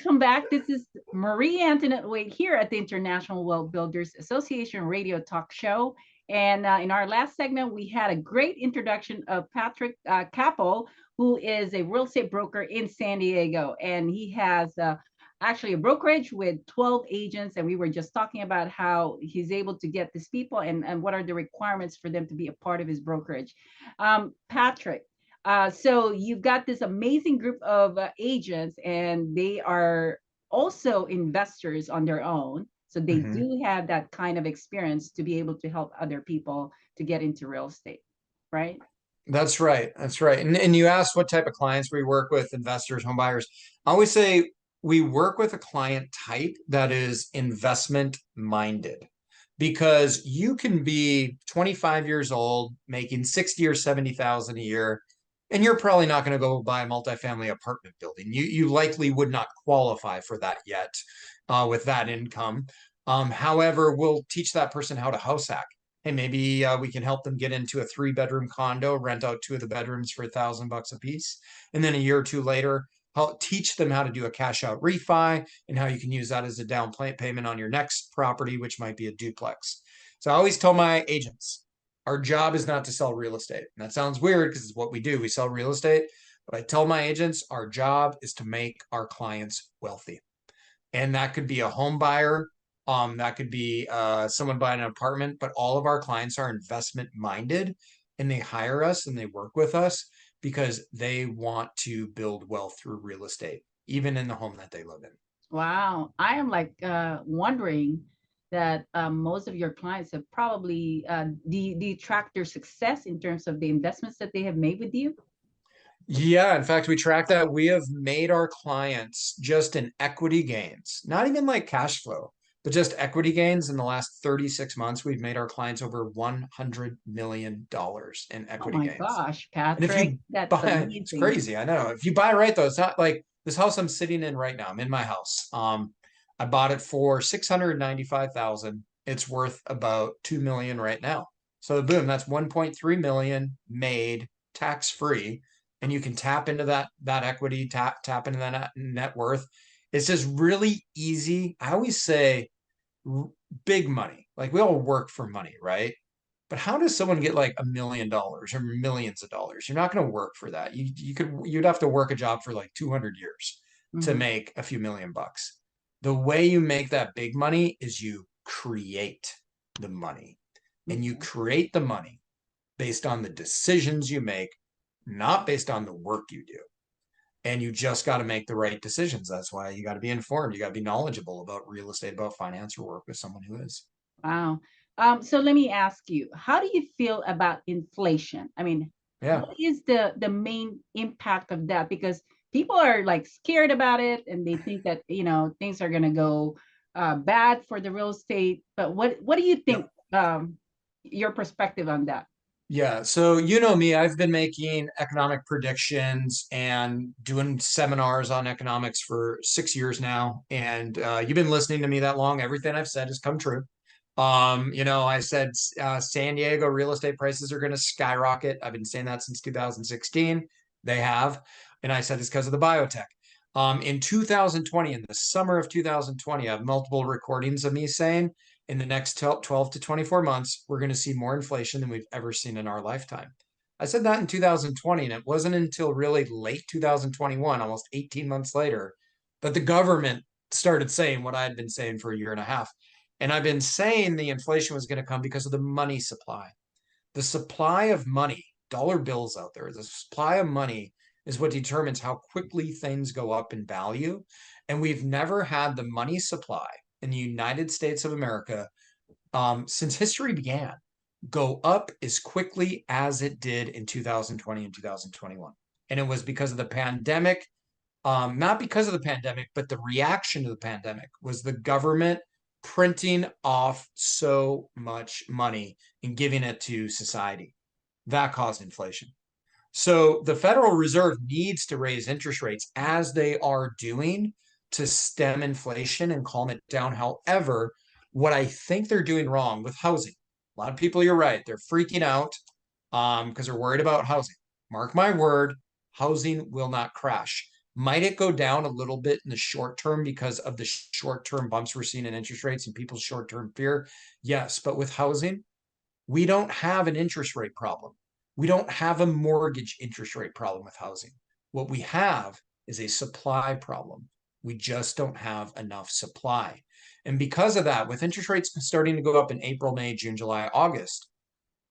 welcome back. This is Marie Antoinette Waite here at the International Wealth Builders Association radio talk show. And in our last segment, we had a great introduction of Patrick Kappell, who is a real estate broker in San Diego. And he has actually a brokerage with 12 agents. And we were just talking about how he's able to get these people and what are the requirements for them to be a part of his brokerage. Patrick, so you've got this amazing group of agents, and they are also investors on their own. So they do have that kind of experience to be able to help other people to get into real estate, right? That's right. That's right. And you asked what type of clients we work with, investors, home buyers. I always say we work with a client type that is investment minded, because you can be 25 years old, making 60 or 70,000 a year, and you're probably not going to go buy a multifamily apartment building. You likely would not qualify for that yet with that income. However, we'll teach that person how to house hack. Hey, maybe we can help them get into a 3-bedroom condo, rent out 2 of the bedrooms for $1,000 a piece. And then a year or two later, I'll teach them how to do a cash out refi and how you can use that as a down payment on your next property, which might be a duplex. So I always tell my agents, our job is not to sell real estate. And that sounds weird because it's what we do. We sell real estate. But I tell my agents, our job is to make our clients wealthy. And that could be a home buyer. That could be someone buying an apartment, but all of our clients are investment minded, and they hire us and they work with us because they want to build wealth through real estate, even in the home that they live in. Wow. I am like wondering that most of your clients have probably, do you track their success in terms of the investments that they have made with you? Yeah, in fact, we track that. We have made our clients just in equity gains, not even like cash flow, but just equity gains in the last 36 months. We've made our clients over $100 million in Oh equity my gains. gosh, And if Patrick, you that's buy, it's amazing. crazy. I know. If you buy right though, it's not like this house I'm sitting in right now. I'm in my house. I bought it for 695,000. It's worth about 2 million right now. So boom, that's 1.3 million made tax free, and you can tap into that equity, tap into that net worth. It's just really easy. I always say big money. Like we all work for money, right? But how does someone get like $1 million or millions of dollars? You're not going to work for that. You'd have to work a job for like 200 years to Mhm. make a few million bucks. The way you make that big money is you create the money, and you Okay. create the money based on the decisions you make, not based on the work you do. And you just got to make the right decisions. That's why you got to be informed. You got to be knowledgeable about real estate, about finance, or work with someone who is. Wow. So let me ask you, how do you feel about inflation? I mean, Yeah. what is the main impact of that? Because people are like scared about it, and they think that, things are gonna go bad for the real estate. But what do you think, Yep. your perspective on that? Yeah. So, you know me, I've been making economic predictions and doing seminars on economics for 6 years now. And you've been listening to me that long. Everything I've said has come true. I said San Diego real estate prices are going to skyrocket. I've been saying that since 2016. They have. And I said it's because of the biotech. In 2020, in the summer of 2020, I have multiple recordings of me saying in the next 12 to 24 months, we're going to see more inflation than we've ever seen in our lifetime. I said that in 2020, and it wasn't until really late 2021, almost 18 months later, that the government started saying what I had been saying for a year and a half. And I've been saying the inflation was going to come because of the money supply. The supply of money, dollar bills out there, the supply of money is what determines how quickly things go up in value. And we've never had the money supply in the United States of America since history began go up as quickly as it did in 2020 and 2021. And it was because of the pandemic, not because of the pandemic, but the reaction to the pandemic was the government printing off so much money and giving it to society. That caused inflation. So the Federal Reserve needs to raise interest rates as they are doing to stem inflation and calm it down. However, what I think they're doing wrong with housing, a lot of people, you're right, they're freaking out because they're worried about housing. Mark my word, housing will not crash. Might it go down a little bit in the short term because of the short-term bumps we're seeing in interest rates and people's short-term fear? Yes, but with housing, we don't have an interest rate problem. We don't have a mortgage interest rate problem with housing. What we have is a supply problem. We just don't have enough supply. And because of that, with interest rates starting to go up in April, May, June, July, August,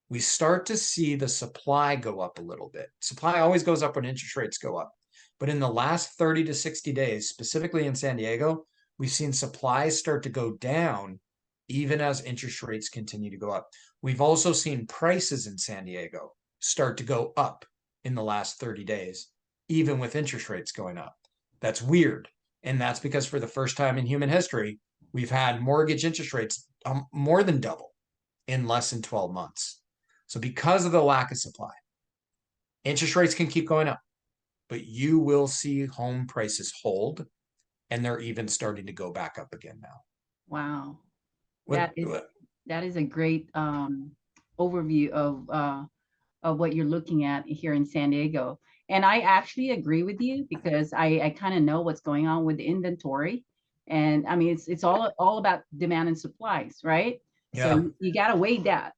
we start to see the supply go up a little bit. Supply always goes up when interest rates go up. But in the last 30 to 60 days, specifically in San Diego, we've seen supplies start to go down even as interest rates continue to go up. We've also seen prices in San Diego start to go up in the last 30 days, even with interest rates going up. That's weird. And that's because for the first time in human history, we've had mortgage interest rates more than double in less than 12 months. So because of the lack of supply, interest rates can keep going up, but you will see home prices hold, and they're even starting to go back up again now. Wow. What, That is what that is a great overview of what you're looking at here in San Diego. And I actually agree with you because I kind of know what's going on with the inventory. And I mean, it's all about demand and supplies, right? So yeah. you got to weigh that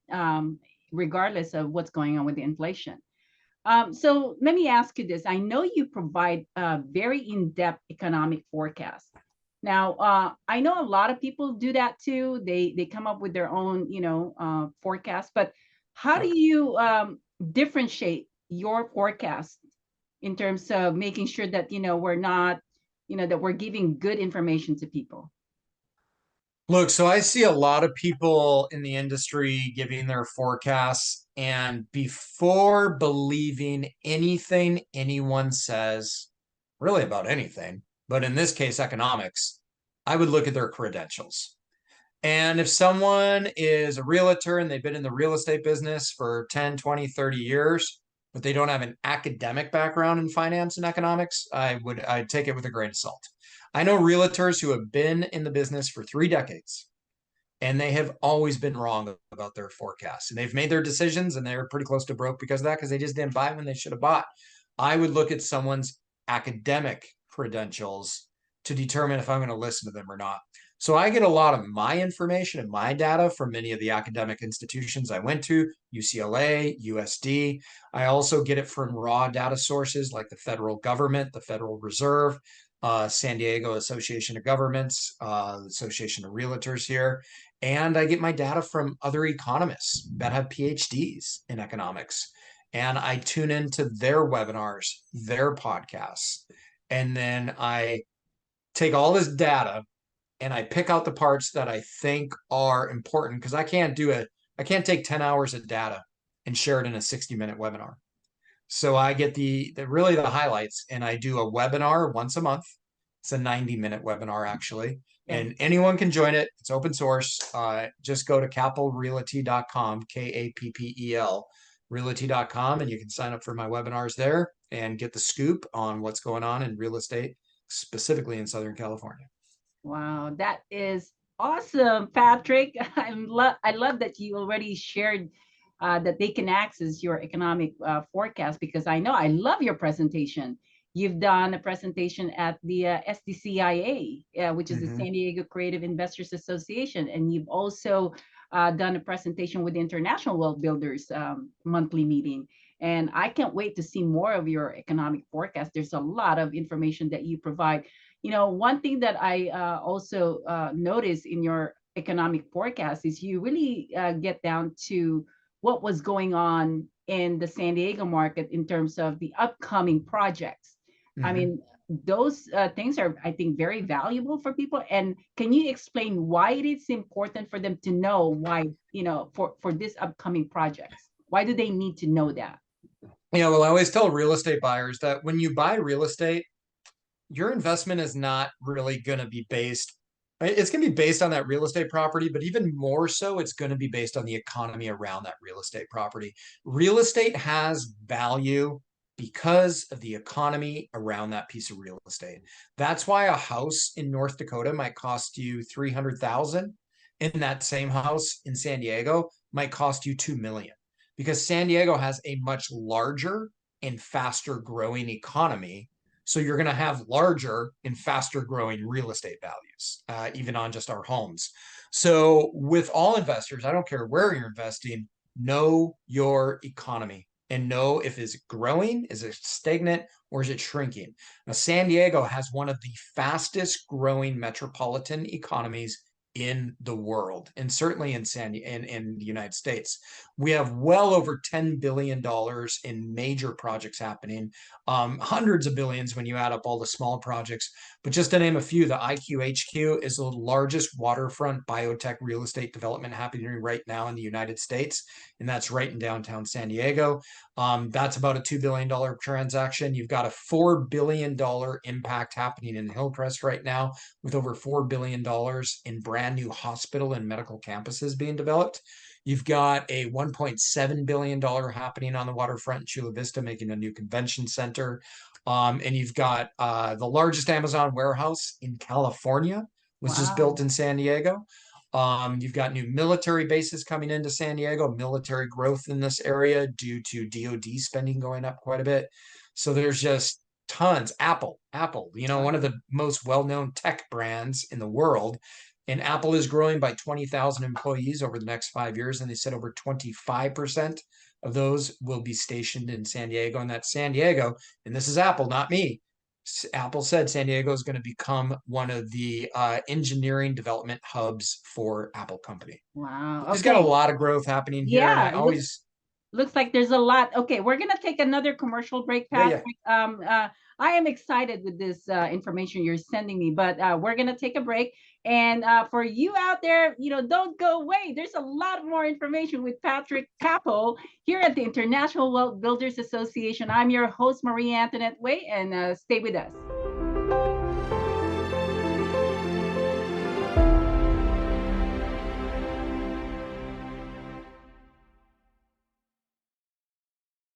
regardless of what's going on with the inflation. So let me ask you this. I know you provide a very in-depth economic forecast. Now, I know a lot of people do that too. They come up with their own, forecast. But how do you differentiate your forecast in terms of making sure that we're not, that we're giving good information to people? Look, so I see a lot of people in the industry giving their forecasts, and before believing anything anyone says, really about anything, but in this case, economics, I would look at their credentials. And if someone is a realtor and they've been in the real estate business for 10, 20, 30 years, but they don't have an academic background in finance and economics, I'd take it with a grain of salt. I know realtors who have been in the business for 3 decades and they have always been wrong about their forecasts. And they've made their decisions and they're pretty close to broke because of that, because they just didn't buy when they should have bought. I would look at someone's academic credentials to determine if I'm going to listen to them or not. So I get a lot of my information and my data from many of the academic institutions I went to, UCLA, USD. I also get it from raw data sources like the federal government, the Federal Reserve, San Diego Association of Governments, Association of Realtors here. And I get my data from other economists that have PhDs in economics. And I tune into their webinars, their podcasts. And then I take all this data and I pick out the parts that I think are important, because I can't take 10 hours of data and share it in a 60-minute webinar. So I get the really the highlights, and I do a webinar once a month. It's a 90-minute webinar, actually, Yeah. and anyone can join it. It's open source. Just go to kappellrealty.com, Kappel, realty.com, and you can sign up for my webinars there and get the scoop on what's going on in real estate, specifically in Southern California. Wow, that is awesome, Patrick. I love that you already shared that they can access your economic forecast, because I love your presentation. You've done a presentation at the SDCIA, which is the Mm-hmm. San Diego Creative Investors Association, and you've also done a presentation with the International Wealth Builders monthly meeting. And I can't wait to see more of your economic forecast. There's a lot of information that you provide. One thing that I also noticed in your economic forecast is you really get down to what was going on in the San Diego market in terms of the upcoming projects. I Mm-hmm. mean, those things are, I think, very valuable for people. And can you explain why it is important for them to know why, for this upcoming projects? Why do they need to know that? Yeah, well, I always tell real estate buyers that when you buy real estate, your investment is not really going to be based. It's going to be based on that real estate property, but even more so, it's going to be based on the economy around that real estate property. Real estate has value because of the economy around that piece of real estate. That's why a house in North Dakota might cost you 300,000, and that same house in San Diego might cost you 2 million, because San Diego has a much larger and faster growing economy So you're going to have larger and faster growing real estate values, even on just our homes. So with all investors, I don't care where you're investing, know your economy and know if it's growing, is it stagnant, or is it shrinking. Now, San Diego has one of the fastest growing metropolitan economies in the world, and certainly in the United States. We have well over $10 billion in major projects happening, hundreds of billions when you add up all the small projects. But just to name a few, the IQHQ is the largest waterfront biotech real estate development happening right now in the United States, and that's right in downtown San Diego. That's about a $2 billion transaction. You've got a $4 billion impact happening in Hillcrest right now, with over $4 billion in brand new hospital and medical campuses being developed. You've got a $1.7 billion happening on the waterfront in Chula Vista, making a new convention center. And you've got the largest Amazon warehouse in California was just built Wow. in San Diego. You've got new military bases coming into San Diego, military growth in this area due to DoD spending going up quite a bit. So there's just tons. Apple, one of the most well-known tech brands in the world. And Apple is growing by 20,000 employees over the next 5 years. And they said over 25% of those will be stationed in San Diego. And that's San Diego. And this is Apple, not me. Apple said San Diego is going to become one of the engineering development hubs for Apple company. Wow. He's got a Okay. lot of growth happening here. And Yeah, I it looks always, looks like there's a lot. Okay, we're gonna take another commercial break, yeah. Patrick. I am excited with this information you're sending me, but we're gonna take a break. And for you out there, don't go away. There's a lot more information with Patrick Kappell here at the International Wealth Builders Association. I'm your host, Marie Antoinette Waite, and stay with us.